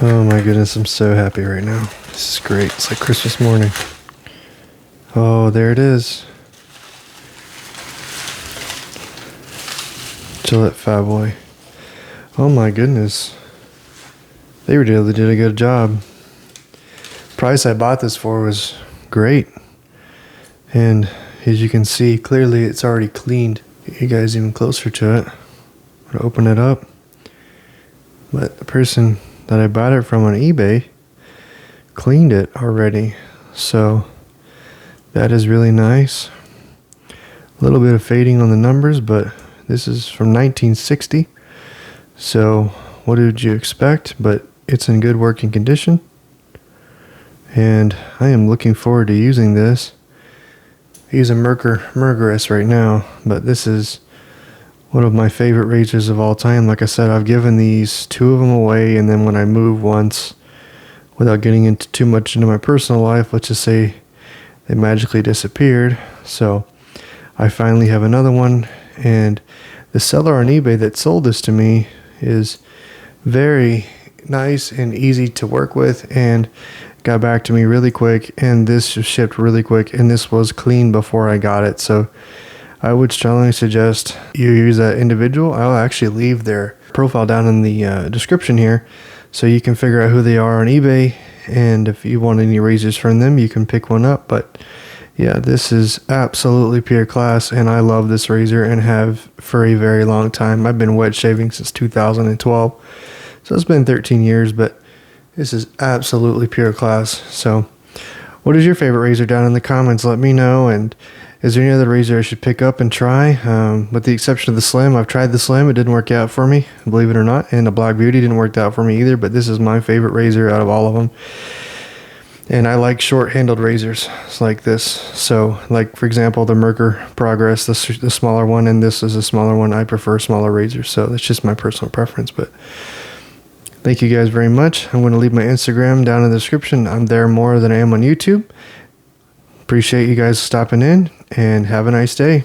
Oh my goodness, I'm so happy right now. This is great. It's like Christmas morning. Oh, there it is. Gillette Fatboy. Oh my goodness. They really did a good job. Price I bought this for was great. And as you can see, clearly it's already cleaned. Get you guys even closer to it. I'm gonna open it up. But the person that I bought it from on eBay cleaned it already. So that is really nice. A little bit of fading on the numbers, but this is from 1960. So what did you expect? But it's in good working condition. And I am looking forward to using this. I use a Murderess right now, but this is one of my favorite razors of all time. Like I said, I've given these 2 of them away, and then when I moved once, without getting into too much into my personal life, let's just say they magically disappeared. So I finally have another one, and the seller on eBay that sold this to me is very nice and easy to work with, and got back to me really quick, and this shipped really quick, and this was clean before I got it. So I would strongly suggest you use that individual. I'll actually leave their profile down in the description here so you can figure out who they are on eBay, and if you want any razors from them, you can pick one up. But yeah, this is absolutely pure class, and I love this razor and have for a very long time. I've been wet shaving since 2012, so it's been 13 years, but this is absolutely pure class. So what is your favorite razor? Down in the comments, let me know. And is there any other razor I should pick up and try? With the exception of the Slim. I've tried the Slim. It didn't work out for me, believe it or not. And the Black Beauty didn't work out for me either, but this is my favorite razor out of all of them. And I like short-handled razors like this. So, like, for example, the Merkur Progress, the smaller one, and this is a smaller one. I prefer smaller razors, so that's just my personal preference. But thank you guys very much. I'm going to leave my Instagram down in the description. I'm there more than I am on YouTube. Appreciate you guys stopping in, and have a nice day.